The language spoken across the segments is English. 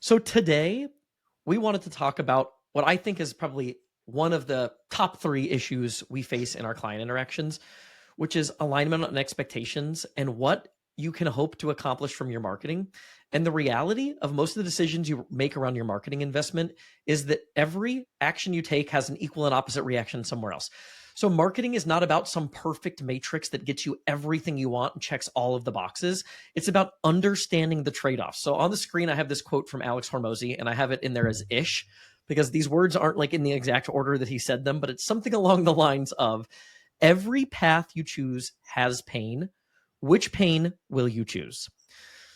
So today we wanted to talk about what I think is probably one of the top three issues we face in our client interactions, which is alignment and expectations and what you can hope to accomplish from your marketing. And the reality of most of the decisions you make around your marketing investment is that every action you take has an equal and opposite reaction somewhere else. So marketing is not about some perfect matrix that gets you everything you want and checks all of the boxes. It's about understanding the trade-offs. So on the screen, I have this quote from Alex Hormozy, and I have it in there as ish, because these words aren't like in the exact order that he said them, but it's something along the lines of, every path you choose has pain. Which pain will you choose?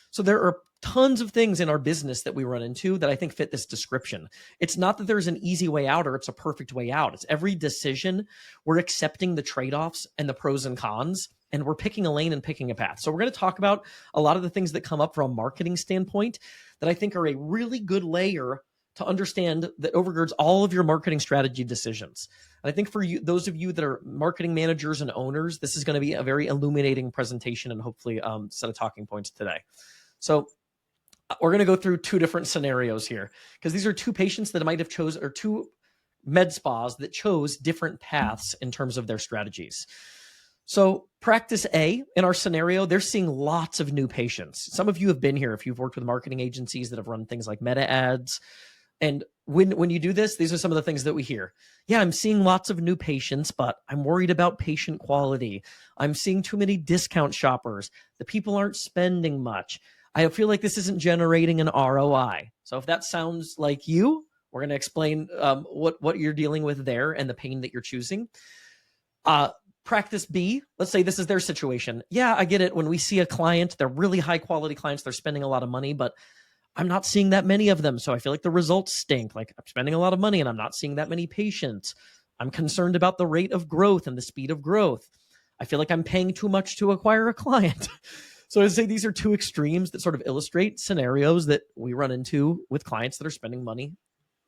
So there are tons of things in our business that we run into that I think fit this description. It's not that there's an easy way out or it's a perfect way out. It's every decision, we're accepting the trade-offs and the pros and cons, and we're picking a lane and picking a path. So we're going to talk about a lot of the things that come up from a marketing standpoint that I think are a really good layer to understand that overgirds all of your marketing strategy decisions. And I think for you, those of you that are marketing managers and owners, this is going to be a very illuminating presentation and hopefully set of talking points today. So we're going to go through two different scenarios here, because these are two patients that might have chosen, or two med spas that chose different paths in terms of their strategies. So practice A, in our scenario, they're seeing lots of new patients. Some of you have been here if you've worked with marketing agencies that have run things like meta ads. And when you do this, these are some of the things that we hear. Yeah, I'm seeing lots of new patients, but I'm worried about patient quality. I'm seeing too many discount shoppers. The people aren't spending much. I feel like this isn't generating an ROI. So if that sounds like you, we're going to explain what you're dealing with there and the pain that you're choosing. Practice B, let's say this is their situation. Yeah, I get it. When we see a client, they're really high quality clients. They're spending a lot of money, but I'm not seeing that many of them. So I feel like the results stink. Like, I'm spending a lot of money and I'm not seeing that many patients. I'm concerned about the rate of growth and the speed of growth. I feel like I'm paying too much to acquire a client. So I'd say these are two extremes that sort of illustrate scenarios that we run into with clients that are spending money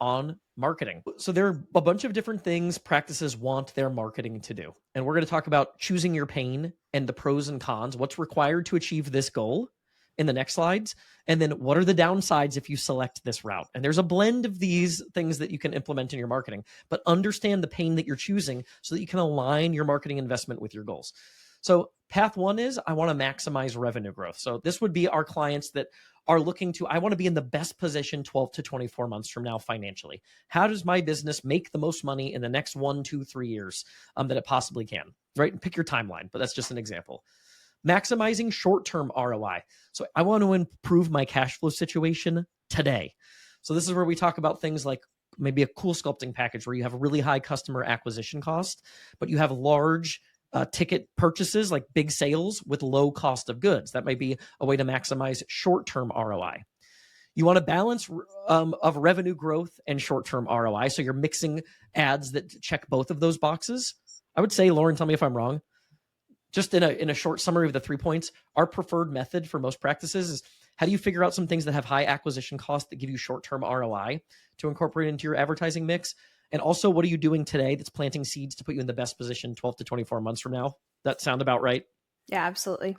on marketing. So there are a bunch of different things practices want their marketing to do. And we're going to talk about choosing your pain and the pros and cons, what's required to achieve this goal in the next slides. And then what are the downsides if you select this route? And there's a blend of these things that you can implement in your marketing, but understand the pain that you're choosing so that you can align your marketing investment with your goals. So path one is, I want to maximize revenue growth. So this would be our clients that are looking to, I want to be in the best position 12 to 24 months from now financially. How does my business make the most money in the next 1, 2, 3 years that it possibly can, right? And pick your timeline, but that's just an example. Maximizing short-term ROI. So I want to improve my cash flow situation today. So this is where we talk about things like maybe a cool sculpting package where you have a really high customer acquisition cost, but you have large ticket purchases like big sales with low cost of goods. That might be a way to maximize short-term ROI. You want a balance of revenue growth and short-term ROI. So you're mixing ads that check both of those boxes. I would say, Lauren, tell me if I'm wrong. Just in a short summary of the 3 points, our preferred method for most practices is, how do you figure out some things that have high acquisition costs that give you short-term ROI to incorporate into your advertising mix? And also, what are you doing today that's planting seeds to put you in the best position 12 to 24 months from now? That sound about right? Yeah, absolutely.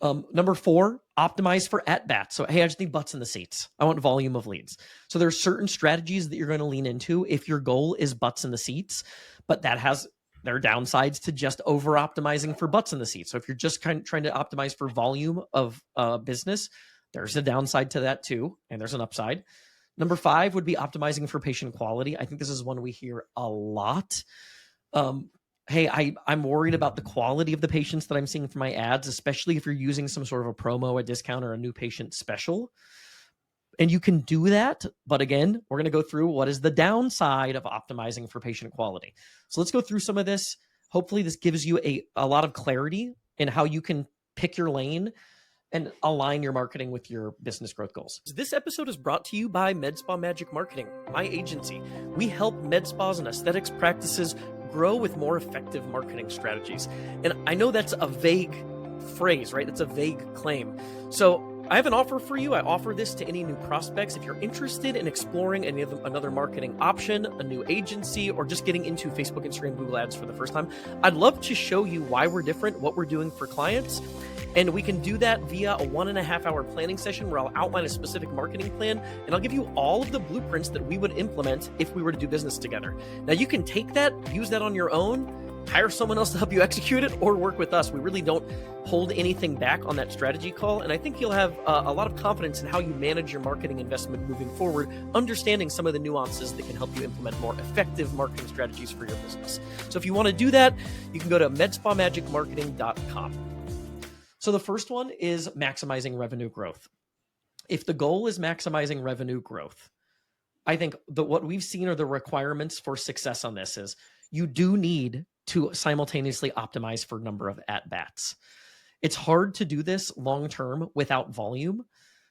Number 4, optimize for at-bats. So, hey, I just need butts in the seats. I want volume of leads. So there are certain strategies that you're going to lean into if your goal is butts in the seats, but that has there are downsides to just over optimizing for butts in the seats. So if you're just trying to optimize for volume of business, there's a downside to that too, and there's an upside. Number 5 would be optimizing for patient quality. I think this is one we hear a lot. Hey, I'm worried about the quality of the patients that I'm seeing from my ads, especially if you're using some sort of a promo, a discount, or a new patient special. And you can do that. But again, we're going to go through what is the downside of optimizing for patient quality. So let's go through some of this. Hopefully this gives you a lot of clarity in how you can pick your lane and align your marketing with your business growth goals. This episode is brought to you by MedSpa Magic Marketing, my agency. We help med spas and aesthetics practices grow with more effective marketing strategies. And I know that's a vague phrase, right? That's a vague claim. So I have an offer for you. I offer this to any new prospects. If you're interested in exploring another marketing option, a new agency, or just getting into Facebook, Instagram, Google Ads for the first time, I'd love to show you why we're different, what we're doing for clients. And we can do that via a 1.5-hour planning session where I'll outline a specific marketing plan and I'll give you all of the blueprints that we would implement if we were to do business together. Now you can take that, use that on your own, hire someone else to help you execute it, or work with us. We really don't hold anything back on that strategy call. And I think you'll have a lot of confidence in how you manage your marketing investment moving forward, understanding some of the nuances that can help you implement more effective marketing strategies for your business. So if you want to do that, you can go to medspamagicmarketing.com. So the first one is maximizing revenue growth. If the goal is maximizing revenue growth, I think what we've seen are the requirements for success on this is you do need to simultaneously optimize for number of at-bats. It's hard to do this long-term without volume,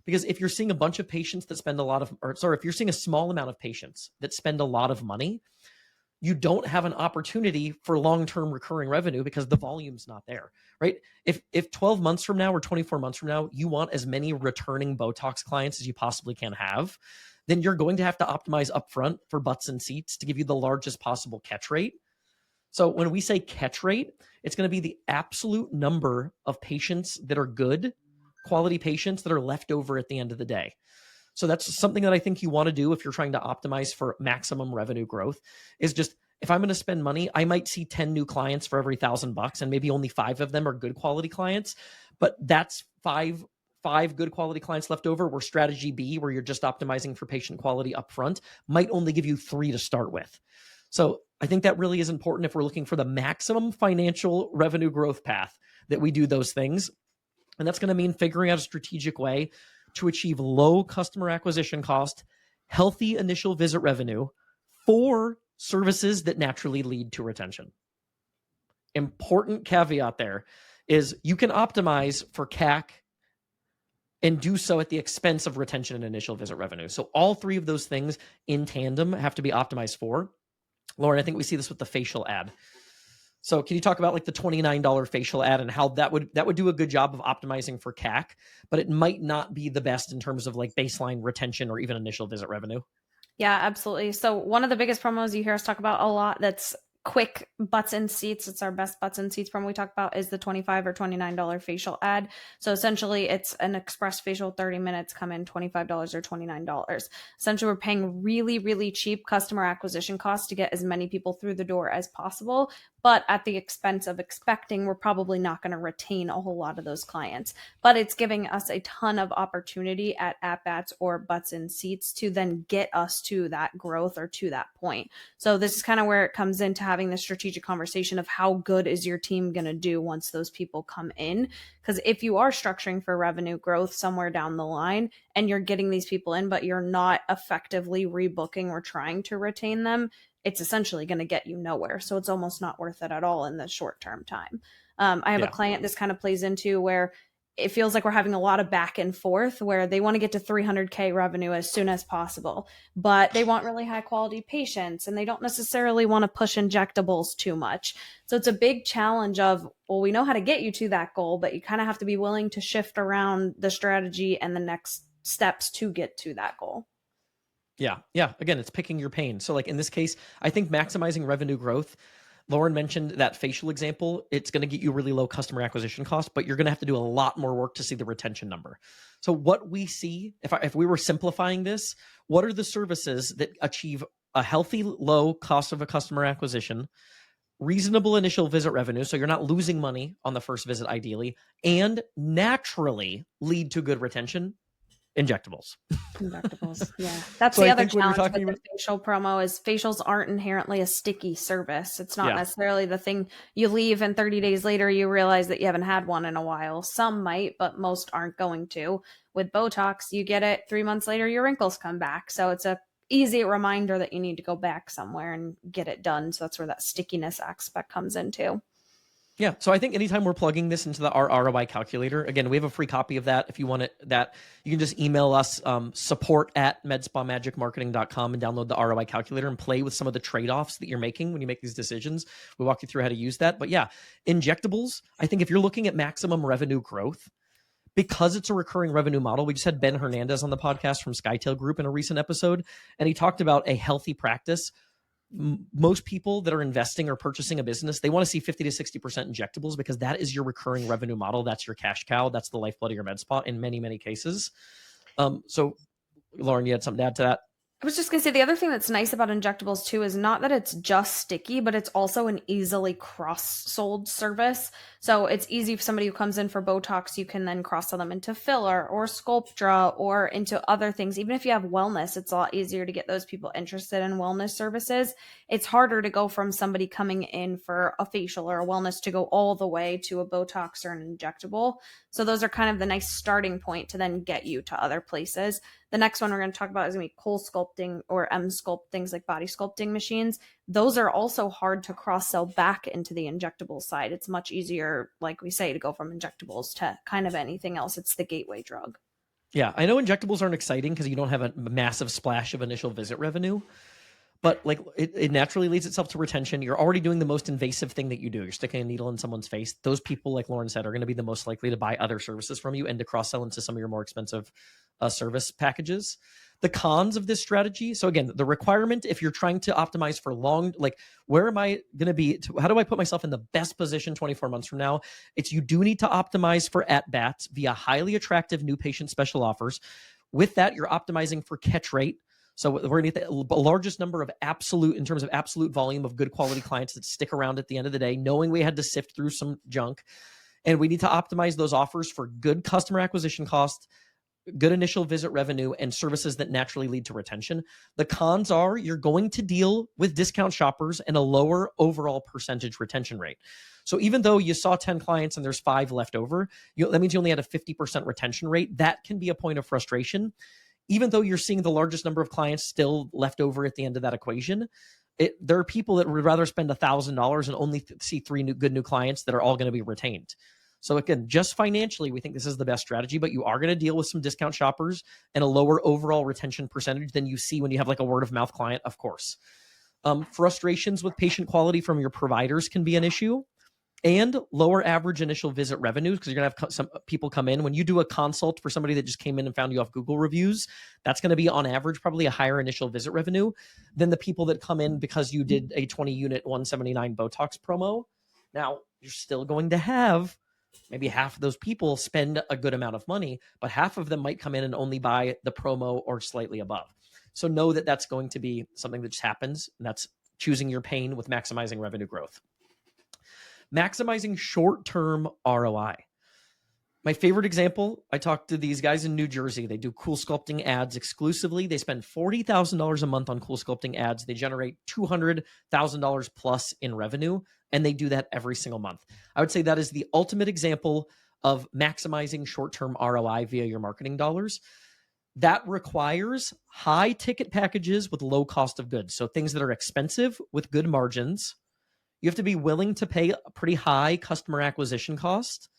because if you're seeing a bunch of patients that spend if you're seeing a small amount of patients that spend a lot of money, you don't have an opportunity for long-term recurring revenue because the volume's not there, right? If 12 months from now or 24 months from now, you want as many returning Botox clients as you possibly can have, then you're going to have to optimize upfront for butts and seats to give you the largest possible catch rate. So when we say catch rate, it's going to be the absolute number of patients that are good quality patients that are left over at the end of the day. So that's something that I think you want to do if you're trying to optimize for maximum revenue growth, is just, if I'm going to spend money, I might see 10 new clients for every $1,000 and maybe only 5 of them are good quality clients, but that's five good quality clients left over, where strategy B, where you're just optimizing for patient quality upfront, might only give you 3 to start with. So I think that really is important if we're looking for the maximum financial revenue growth path, that we do those things. And that's going to mean figuring out a strategic way to achieve low customer acquisition cost, healthy initial visit revenue for services that naturally lead to retention. Important caveat there is you can optimize for CAC and do so at the expense of retention and initial visit revenue. So all 3 of those things in tandem have to be optimized for. Lauren, I think we see this with the facial ad. So can you talk about like the $29 facial ad and how that would do a good job of optimizing for CAC, but it might not be the best in terms of like baseline retention or even initial visit revenue? Yeah, absolutely. So one of the biggest promos you hear us talk about a lot that's quick butts and seats, it's our best butts and seats promo we talk about, is the $25 or $29 facial ad. So essentially it's an express facial, 30 minutes, come in $25 or $29. Essentially we're paying really, really cheap customer acquisition costs to get as many people through the door as possible, but at the expense of expecting we're probably not going to retain a whole lot of those clients. But it's giving us a ton of opportunity at bats or butts and seats to then get us to that growth or to that point. So this is kind of where it comes into having the strategic conversation of how good is your team going to do once those people come in. Because if you are structuring for revenue growth somewhere down the line and you're getting these people in, but you're not effectively rebooking or trying to retain them, it's essentially going to get you nowhere. So it's almost not worth it at all in the short term time. I have a client this kind of plays into where it feels like we're having a lot of back and forth, where they want to get to 300K revenue as soon as possible, but they want really high quality patients and they don't necessarily want to push injectables too much. So it's a big challenge of, well, we know how to get you to that goal, but you kind of have to be willing to shift around the strategy and the next steps to get to that goal. Yeah. Again, it's picking your pain. So like in this case, I think maximizing revenue growth, Lauren mentioned that facial example, it's going to get you really low customer acquisition costs, but you're going to have to do a lot more work to see the retention number. So what we see, if we were simplifying this, what are the services that achieve a healthy low cost of a customer acquisition, reasonable initial visit revenue, so you're not losing money on the first visit ideally, and naturally lead to good retention? Injectables. Yeah. That's so the other challenge with the facial promo is facials aren't inherently a sticky service. It's not necessarily the thing you leave and 30 days later you realize that you haven't had one in a while. Some might, but most aren't going to. With Botox, you get it 3 months later, your wrinkles come back. So it's a easy reminder that you need to go back somewhere and get it done. So that's where that stickiness aspect comes into. Yeah. So I think anytime we're plugging this into our ROI calculator, again, we have a free copy of that. If you want that, you can just email us support@medspamagicmarketing.com and download the ROI calculator and play with some of the trade-offs that you're making when you make these decisions. We walk you through how to use that. But yeah, injectables, I think if you're looking at maximum revenue growth, because it's a recurring revenue model, we just had Ben Hernandez on the podcast from Skytail Group in a recent episode, and he talked about a healthy practice most people that are investing or purchasing a business, they want to see 50 to 60% injectables because that is your recurring revenue model. That's your cash cow. That's the lifeblood of your med spa in many, many cases. So Lauren, you had something to add to that? I was just gonna say the other thing that's nice about injectables too is not that it's just sticky, but it's also an easily cross-sold service. So it's easy for somebody who comes in for Botox, you can then cross-sell them into filler or Sculptra or into other things. Even if you have wellness, it's a lot easier to get those people interested in wellness services. It's harder to go from somebody coming in for a facial or a wellness to go all the way to a Botox or an injectable. So those are kind of the nice starting point to then get you to other places. The next one we're going to talk about is going to be cool sculpting or M sculpt, things like body sculpting machines. Those are also hard to cross sell back into the injectable side. It's much easier, like we say, to go from injectables to kind of anything else. It's the gateway drug. Yeah, I know injectables aren't exciting because you don't have a massive splash of initial visit revenue, but like it naturally leads itself to retention. You're already doing the most invasive thing that you do. You're sticking a needle in someone's face. Those people, like Lauren said, are going to be the most likely to buy other services from you and to cross sell into some of your more expensive service packages. The cons of this strategy. So again, the requirement, if you're trying to optimize for long, like where am I going to be? How do I put myself in the best position 24 months from now? It's you do need to optimize for at bats via highly attractive new patient special offers. With that, you're optimizing for catch rate. So we're going to get the largest number of absolute, in terms of absolute volume of good quality clients that stick around at the end of the day, knowing we had to sift through some junk. And we need to optimize those offers for good customer acquisition cost, good initial visit revenue, and services that naturally lead to retention. The cons are you're going to deal with discount shoppers and a lower overall percentage retention rate. So even though you saw 10 clients and there's 5 left over, that means you only had a 50% retention rate. That can be a point of frustration. Even though you're seeing the largest number of clients still left over at the end of that equation, there are people that would rather spend $1,000 and only see 3 good new clients that are all going to be retained. So again, just financially, we think this is the best strategy, but you are going to deal with some discount shoppers and a lower overall retention percentage than you see when you have like a word of mouth client, of course. Frustrations with patient quality from your providers can be an issue, and lower average initial visit revenues because you're going to have some people come in. When you do a consult for somebody that just came in and found you off Google reviews, that's going to be on average probably a higher initial visit revenue than the people that come in because you did a 20 unit 179 Botox promo. Now, you're still going to have maybe half of those people spend a good amount of money, but half of them might come in and only buy the promo or slightly above. So know that that's going to be something that just happens, and that's choosing your pain with maximizing revenue growth. Maximizing short-term ROI. My favorite example, I talked to these guys in New Jersey. They do cool sculpting ads exclusively. They spend $40,000 a month on cool sculpting ads. They generate $200,000 plus in revenue, and they do that every single month. I would say that is the ultimate example of maximizing short-term ROI via your marketing dollars. That requires high ticket packages with low cost of goods. So things that are expensive with good margins. You have to be willing to pay a pretty high customer acquisition cost,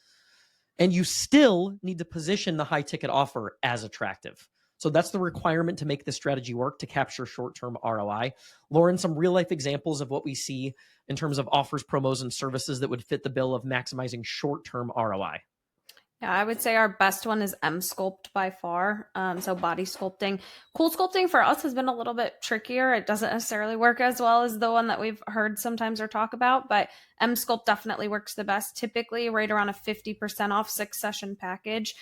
and you still need to position the high ticket offer as attractive. So that's the requirement to make this strategy work to capture short-term ROI. Lauren, some real life examples of what we see in terms of offers, promos, and services that would fit the bill of maximizing short-term ROI. Yeah, I would say our best one is M Sculpt by far. So body sculpting. Cool sculpting for us has been a little bit trickier. It doesn't necessarily work as well as the one that we've heard sometimes or talk about, but M Sculpt definitely works the best. Typically right around a 50% off 6-session package.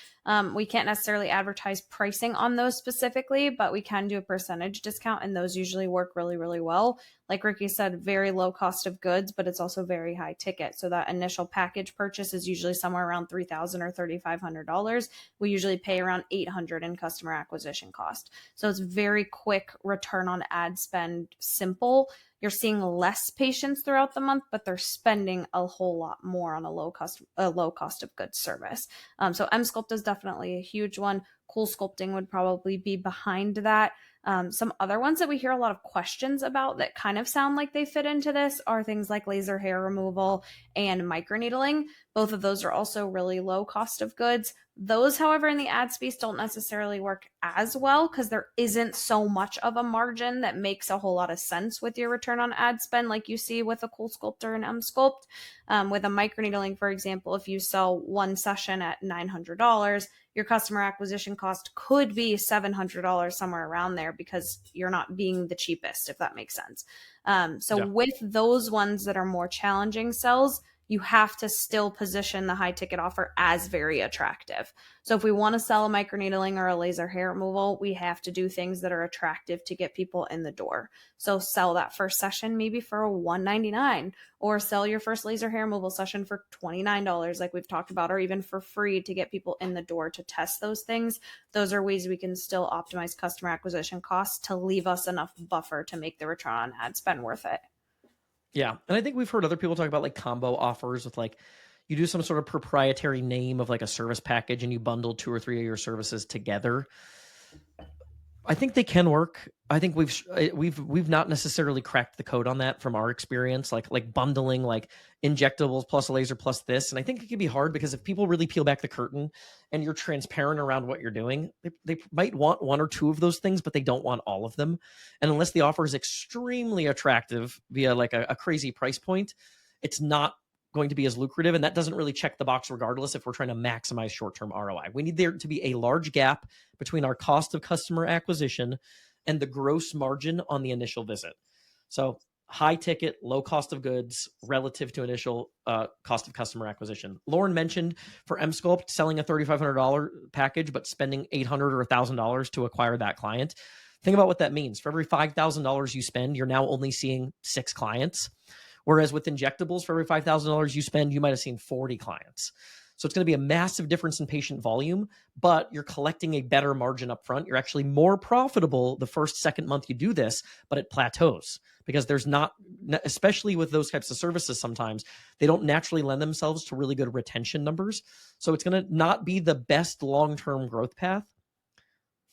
We can't necessarily advertise pricing on those specifically, but we can do a percentage discount, and those usually work really, really well. Like Ricky said, very low cost of goods, but it's also very high ticket. So that initial package purchase is usually somewhere around $3,000 or $3,500. We usually pay around $800 in customer acquisition cost. So it's very quick return on ad spend, simple. You're seeing less patients throughout the month, but they're spending a whole lot more on a low cost of goods service. So M Sculpt is definitely a huge one. Cool sculpting would probably be behind that. Some other ones that we hear a lot of questions about that kind of sound like they fit into this are things like laser hair removal and microneedling. Both of those are also really low cost of goods, Those, however, in the ad space don't necessarily work as well because there isn't so much of a margin that makes a whole lot of sense with your return on ad spend, like you see with a Cool Sculptor and Sculpt. With a microneedling, for example, if you sell one session at $900, your customer acquisition cost could be $700, somewhere around there, because you're not being the cheapest, if that makes sense. So Yeah. with those ones that are more challenging sells, you have to still position the high ticket offer as very attractive. So if we want to sell a microneedling or a laser hair removal, we have to do things that are attractive to get people in the door. So sell that first session maybe for $199, or sell your first laser hair removal session for $29, like we've talked about, or even for free to get people in the door to test those things. Those are ways we can still optimize customer acquisition costs to leave us enough buffer to make the return on ad spend worth it. Yeah. And I think we've heard other people talk about like combo offers with like, you do some sort of proprietary name of like a service package and you bundle 2 or 3 of your services together. I think they can work. I think we've not necessarily cracked the code on that from our experience, like bundling like injectables plus a laser plus this. And I think it can be hard because if people really peel back the curtain and you're transparent around what you're doing, they might want 1 or 2 of those things, but they don't want all of them. And unless the offer is extremely attractive via like a crazy price point, it's not going to be as lucrative. And that doesn't really check the box regardless if we're trying to maximize short-term ROI. We need there to be a large gap between our cost of customer acquisition and the gross margin on the initial visit. So high ticket, low cost of goods relative to initial cost of customer acquisition. Lauren mentioned for Sculpt selling a $3,500 package, but spending $800 or $1,000 to acquire that client. Think about what that means. For every $5,000 you spend, you're now only seeing 6 clients. Whereas with injectables, for every $5,000 you spend, you might have seen 40 clients. So it's going to be a massive difference in patient volume, but you're collecting a better margin up front. You're actually more profitable the first, second month you do this, but it plateaus because there's not, especially with those types of services, sometimes they don't naturally lend themselves to really good retention numbers. So it's going to not be the best long-term growth path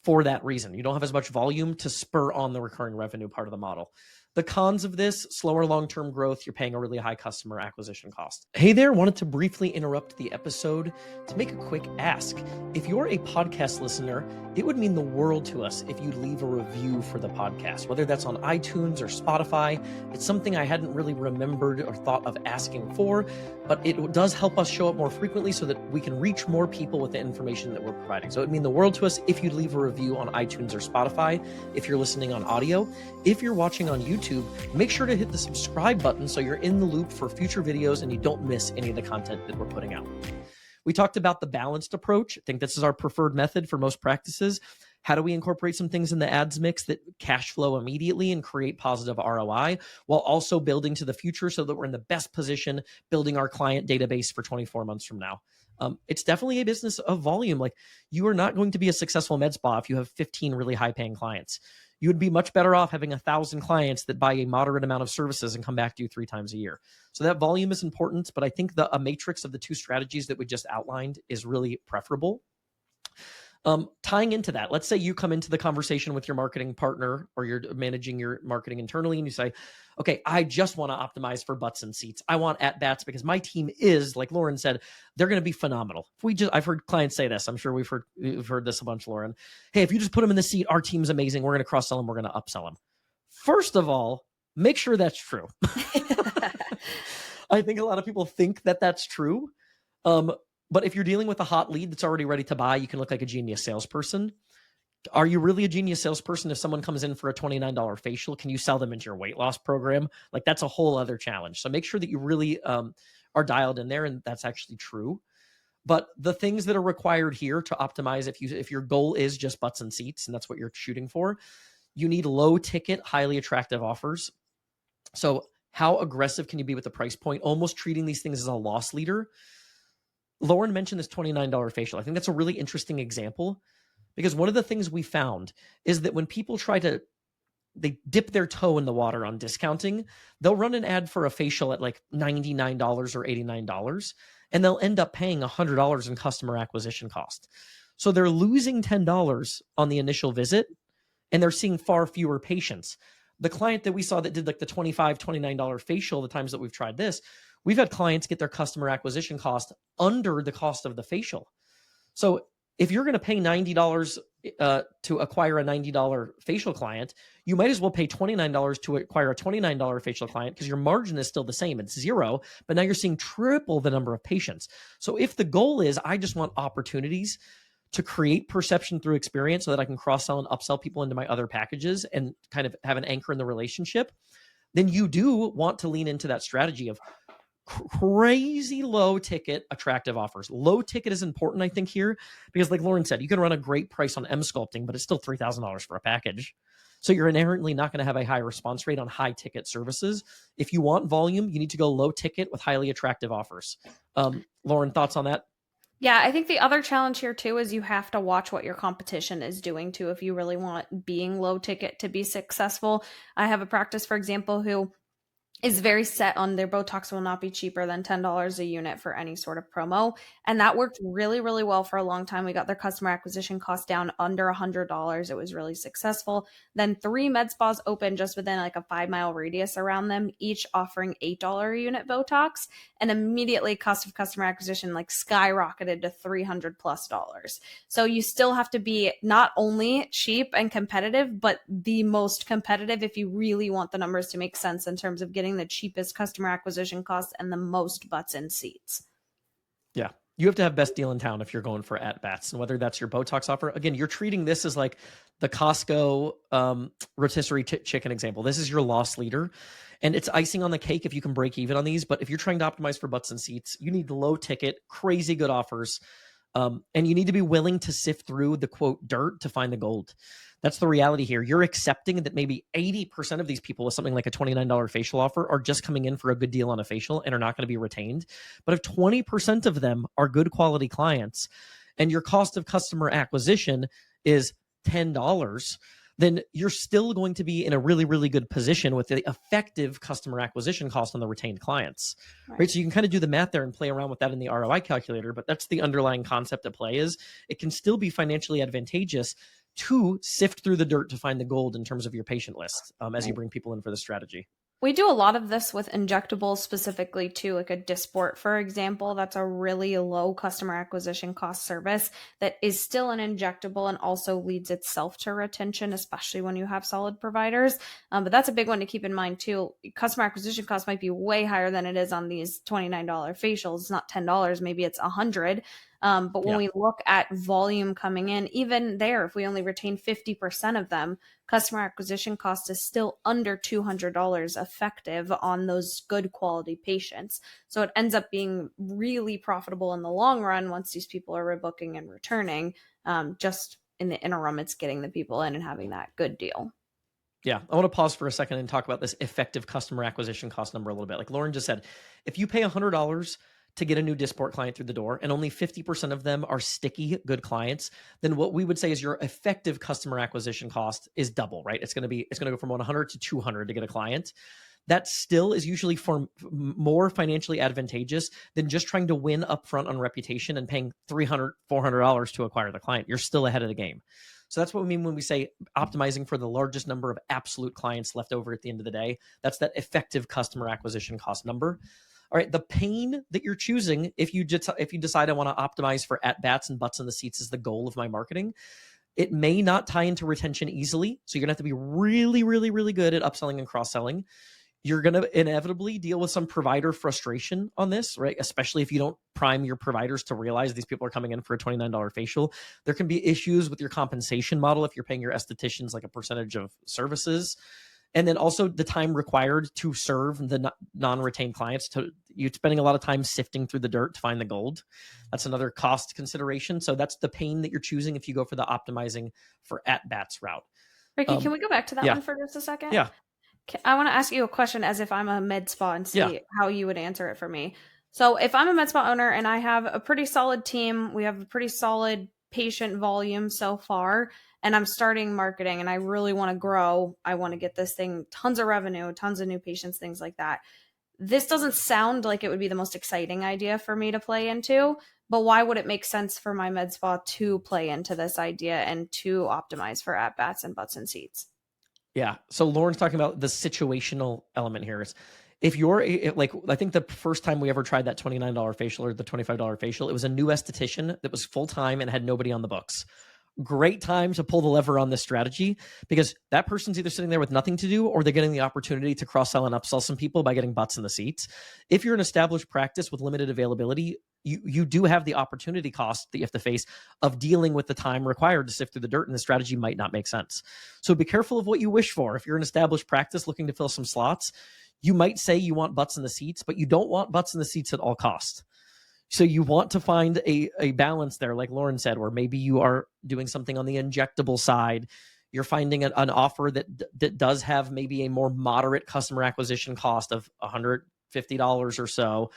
for that reason. You don't have as much volume to spur on the recurring revenue part of the model. The cons of this, slower long-term growth, you're paying a really high customer acquisition cost. Hey there, wanted to briefly interrupt the episode to make a quick ask. If you're a podcast listener, it would mean the world to us if you leave a review for the podcast, whether that's on iTunes or Spotify. It's something I hadn't really remembered or thought of asking for, but it does help us show up more frequently so that we can reach more people with the information that we're providing. So it would mean the world to us if you'd leave a review on iTunes or Spotify, if you're listening on audio. If you're watching on YouTube, make sure to hit the subscribe button so you're in the loop for future videos and you don't miss any of the content that we're putting out. We talked about the balanced approach. I think this is our preferred method for most practices. How do we incorporate some things in the ads mix that cash flow immediately and create positive ROI while also building to the future so that we're in the best position building our client database for 24 months from now? It's definitely a business of volume. Like, you are not going to be a successful med spa if you have 15 really high paying clients. You would be much better off having 1,000 clients that buy a moderate amount of services and come back to you 3 times a year. So that volume is important, but I think a matrix of the 2 strategies that we just outlined is really preferable. Tying into that, let's say you come into the conversation with your marketing partner or you're managing your marketing internally and you say, okay, I just want to optimize for butts and seats. I want at bats because my team is, like Lauren said, they're going to be phenomenal. I've heard clients say this. I'm sure we've heard this a bunch, Lauren. Hey, if you just put them in the seat, our team's amazing. We're going to cross sell them. We're going to upsell them. First of all, make sure that's true. I think a lot of people think that that's true. But if you're dealing with a hot lead that's already ready to buy, you can look like a genius salesperson. Are you really a genius salesperson if someone comes in for a $29 facial? Can you sell them into your weight loss program? Like, that's a whole other challenge. So make sure that you really are dialed in there, and that's actually true. But the things that are required here to optimize, if your goal is just butts and seats, and that's what you're shooting for, you need low ticket, highly attractive offers. So how aggressive can you be with the price point? Almost treating these things as a loss leader. Lauren mentioned this $29 facial. I think that's a really interesting example because one of the things we found is that when people they dip their toe in the water on discounting, they'll run an ad for a facial at like $99 or $89, and they'll end up paying $100 in customer acquisition cost. So they're losing $10 on the initial visit, and they're seeing far fewer patients. The client that we saw that did like the $25, $29 facial, the times that we've tried this, we've had clients get their customer acquisition cost under the cost of the facial. So if you're going to pay $90 to acquire a $90 facial client, you might as well pay $29 to acquire a $29 facial client because your margin is still the same. It's zero, but now you're seeing triple the number of patients. So if the goal is, I just want opportunities to create perception through experience so that I can cross sell and upsell people into my other packages and kind of have an anchor in the relationship, then you do want to lean into that strategy of crazy low ticket attractive offers. Low ticket is important, I think, here because, like Lauren said, you can run a great price on M sculpting, but it's still $3,000 for a package. So you're inherently not going to have a high response rate on high ticket services. If you want volume, you need to go low ticket with highly attractive offers. Lauren, thoughts on that? Yeah, I think the other challenge here too is you have to watch what your competition is doing too if you really want being low ticket to be successful. I have a practice, for example, who is very set on their Botox will not be cheaper than $10 a unit for any sort of promo. And that worked really, really well for a long time. We got their customer acquisition cost down under $100. It was really successful. Then 3 med spas opened just within like a 5-mile radius around them, each offering $8 a unit Botox. And immediately cost of customer acquisition like skyrocketed to $300 plus. So you still have to be not only cheap and competitive, but the most competitive if you really want the numbers to make sense in terms of getting the cheapest customer acquisition costs and the most butts in seats. Yeah. You have to have best deal in town if you're going for at bats, and whether that's your Botox offer. Again, you're treating this as like the Costco rotisserie chicken example. This is your loss leader, and it's icing on the cake if you can break even on these. But if you're trying to optimize for butts and seats, you need low ticket, crazy good offers, and you need to be willing to sift through the quote dirt to find the gold. That's the reality here. You're accepting that maybe 80% of these people with something like a $29 facial offer are just coming in for a good deal on a facial and are not going to be retained. But if 20% of them are good quality clients and your cost of customer acquisition is $10, then you're still going to be in a really, really good position with the effective customer acquisition cost on the retained clients. Right? So you can kind of do the math there and play around with that in the ROI calculator, but that's the underlying concept at play is it can still be financially advantageous to sift through the dirt to find the gold in terms of your patient list as you bring people in for the strategy. We do a lot of this with injectables specifically too, like a Dysport, for example. That's a really low customer acquisition cost service that is still an injectable and also leads itself to retention, especially when you have solid providers. But that's a big one to keep in mind too. Customer acquisition cost might be way higher than it is on these $29 facials. It's not $10, maybe it's $100. But when we look at volume coming in, even there, if we only retain 50% of them, customer acquisition cost is still under $200 effective on those good quality patients. So it ends up being really profitable in the long run once these people are rebooking and returning. Just in the interim, it's getting the people in and having that good deal. Yeah, I want to pause for a second and talk about this effective customer acquisition cost number a little bit. Like Lauren just said, if you pay $100 to get a new Dysport client through the door and only 50% of them are sticky good clients, then what we would say is your effective customer acquisition cost is double, right? It's going to go from 100 to 200 to get a client. That still is usually more financially advantageous than just trying to win upfront on reputation and paying $300, $400 to acquire the client. You're still ahead of the game. So that's what we mean when we say optimizing for the largest number of absolute clients left over at the end of the day. That's that effective customer acquisition cost number. All right, the pain that you're choosing if you decide I want to optimize for at bats and butts in the seats is the goal of my marketing, it may not tie into retention easily. So you're going to have to be really, really, really good at upselling and cross-selling. You're going to inevitably deal with some provider frustration on this, right? Especially if you don't prime your providers to realize these people are coming in for a $29 facial. There can be issues with your compensation model if you're paying your estheticians like a percentage of services. And then also the time required to serve the non-retained clients. You're spending a lot of time sifting through the dirt to find the gold. That's another cost consideration. So that's the pain that you're choosing if you go for the optimizing for at-bats route. Ricky, can we go back to that one for just a second? Yeah. I want to ask you a question as if I'm a med spa and see how you would answer it for me. So if I'm a med spa owner and I have a pretty solid team, we have a pretty solid patient volume so far, and I'm starting marketing and I really want to grow, I want to get this thing tons of revenue, tons of new patients, things like that. This doesn't sound like it would be the most exciting idea for me to play into, but why would it make sense for my med spa to play into this idea and to optimize for at bats and butts and seats? Yeah. So Lauren's talking about the situational element here. if you're like, I think the first time we ever tried that $29 facial or the $25 facial, it was a new esthetician that was full-time and had nobody on the books. Great time to pull the lever on this strategy, because that person's either sitting there with nothing to do or they're getting the opportunity to cross-sell and upsell some people by getting butts in the seats. If you're an established practice with limited availability, you do have the opportunity cost that you have to face of dealing with the time required to sift through the dirt, and the strategy might not make sense. So be careful of what you wish for. If you're an established practice looking to fill some slots, you might say you want butts in the seats, but you don't want butts in the seats at all costs. So you want to find a balance there, like Lauren said, where maybe you are doing something on the injectable side. You're finding an offer that does have maybe a more moderate customer acquisition cost of $150 or so.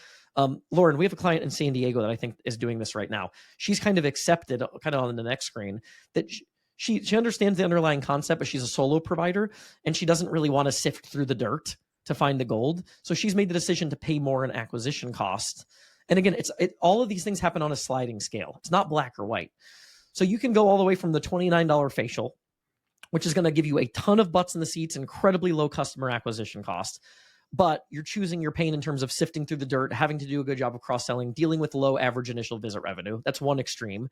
Lauren, we have a client in San Diego that I think is doing this right now. She's kind of accepted, kind of on the next screen, that she understands the underlying concept, but she's a solo provider and she doesn't really want to sift through the dirt to find the gold. So she's made the decision to pay more in acquisition cost. And again, all of these things happen on a sliding scale. It's not black or white. So you can go all the way from the $29 facial, which is going to give you a ton of butts in the seats, incredibly low customer acquisition cost, but you're choosing your pain in terms of sifting through the dirt, having to do a good job of cross-selling, dealing with low average initial visit revenue. That's one extreme.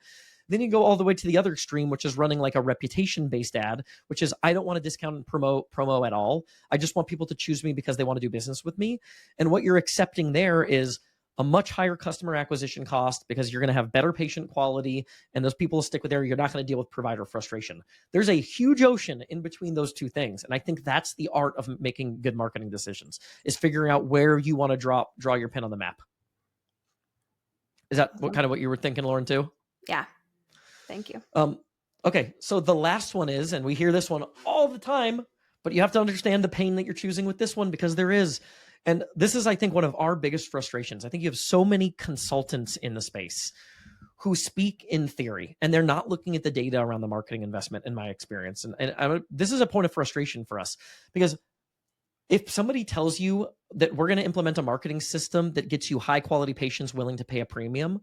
Then you go all the way to the other extreme, which is running like a reputation-based ad, which is, I don't want to discount and promo at all. I just want people to choose me because they want to do business with me. And what you're accepting there is a much higher customer acquisition cost, because you're going to have better patient quality and those people will stick with there. You're not going to deal with provider frustration. There's a huge ocean in between those two things. And I think that's the art of making good marketing decisions, is figuring out where you want to draw your pin on the map. Is that what you were thinking, Lauren, too? Yeah. Thank you. Okay. So the last one is, and we hear this one all the time, but you have to understand the pain that you're choosing with this one, because there is. And this is, I think, one of our biggest frustrations. I think you have so many consultants in the space who speak in theory, and they're not looking at the data around the marketing investment, in my experience. And this is a point of frustration for us, because if somebody tells you that we're going to implement a marketing system that gets you high quality patients willing to pay a premium,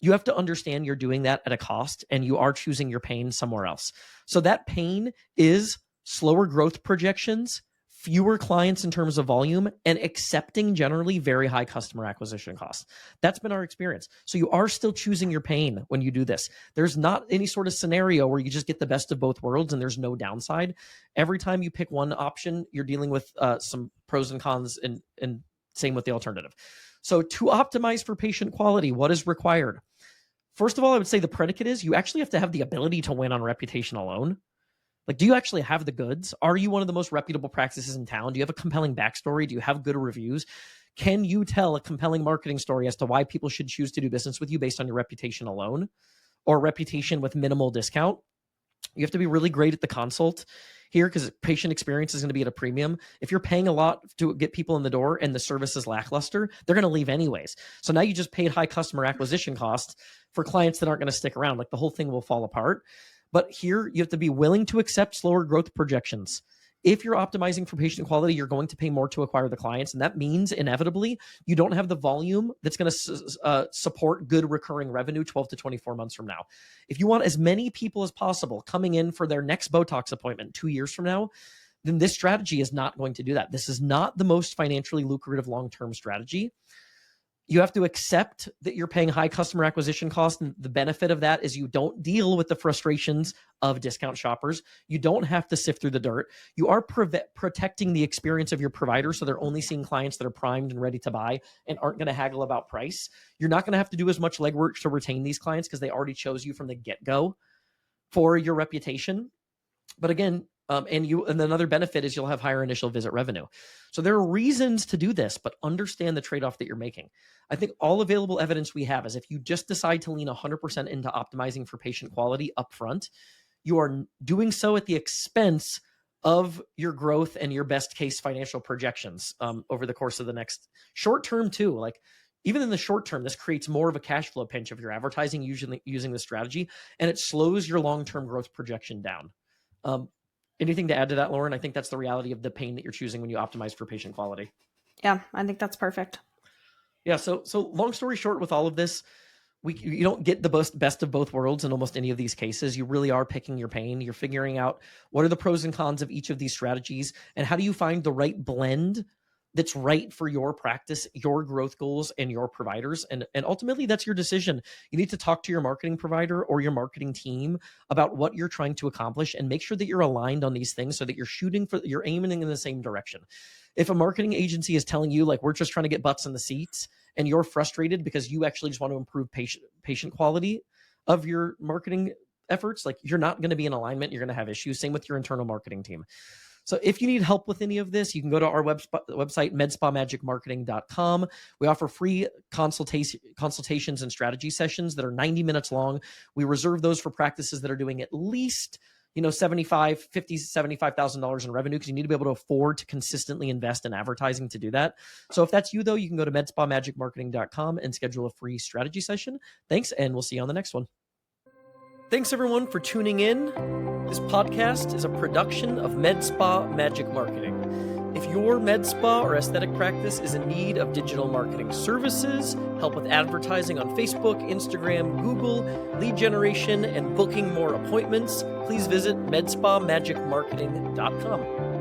you have to understand you're doing that at a cost, and you are choosing your pain somewhere else. So that pain is slower growth projections, fewer clients in terms of volume, and accepting generally very high customer acquisition costs. That's been our experience. So you are still choosing your pain when you do this. There's not any sort of scenario where you just get the best of both worlds and there's no downside. Every time you pick one option, you're dealing with some pros and cons, and same with the alternative. So to optimize for patient quality, what is required? First of all, I would say the predicate is you actually have to have the ability to win on reputation alone. Like, do you actually have the goods? Are you one of the most reputable practices in town? Do you have a compelling backstory? Do you have good reviews? Can you tell a compelling marketing story as to why people should choose to do business with you based on your reputation alone, or reputation with minimal discount? You have to be really great at the consult here, because patient experience is going to be at a premium. If you're paying a lot to get people in the door and the service is lackluster, they're going to leave anyways. So now you just paid high customer acquisition costs for clients that aren't going to stick around. Like, the whole thing will fall apart. But here you have to be willing to accept slower growth projections. If you're optimizing for patient quality, you're going to pay more to acquire the clients. And that means inevitably you don't have the volume that's going to support good recurring revenue 12 to 24 months from now. If you want as many people as possible coming in for their next Botox appointment 2 years from now, then this strategy is not going to do that. This is not the most financially lucrative long-term strategy. You have to accept that you're paying high customer acquisition costs. And the benefit of that is you don't deal with the frustrations of discount shoppers. You don't have to sift through the dirt. You are protecting the experience of your provider, so they're only seeing clients that are primed and ready to buy and aren't going to haggle about price. You're not going to have to do as much legwork to retain these clients, because they already chose you from the get-go for your reputation. But again, and another benefit is you'll have higher initial visit revenue. So there are reasons to do this, but understand the trade-off that you're making. I think all available evidence we have is if you just decide to lean 100% into optimizing for patient quality upfront, you are doing so at the expense of your growth and your best case financial projections over the course of the next short term too. Like, even in the short term, this creates more of a cash flow pinch if you're advertising using this strategy, and it slows your long-term growth projection down. Anything to add to that, Lauren? I think that's the reality of the pain that you're choosing when you optimize for patient quality. Yeah, I think that's perfect. Yeah. So long story short, with all of this, you don't get the best of both worlds in almost any of these cases. You really are picking your pain. You're figuring out what are the pros and cons of each of these strategies, and how do you find the right blend that's right for your practice, your growth goals, and your providers. And ultimately, that's your decision. You need to talk to your marketing provider or your marketing team about what you're trying to accomplish and make sure that you're aligned on these things so that you're aiming in the same direction. If a marketing agency is telling you, like, we're just trying to get butts in the seats, and you're frustrated because you actually just want to improve patient quality of your marketing efforts, like, you're not going to be in alignment. You're going to have issues. Same with your internal marketing team. So if you need help with any of this, you can go to our website, medspamagicmarketing.com. We offer free consultations and strategy sessions that are 90 minutes long. We reserve those for practices that are doing at least $75,000 in revenue, because you need to be able to afford to consistently invest in advertising to do that. So if that's you, though, you can go to medspamagicmarketing.com and schedule a free strategy session. Thanks, and we'll see you on the next one. Thanks, everyone, for tuning in. This podcast is a production of Med Spa Magic Marketing. If your med spa or aesthetic practice is in need of digital marketing services, help with advertising on Facebook, Instagram, Google, lead generation, and booking more appointments, please visit medspamagicmarketing.com.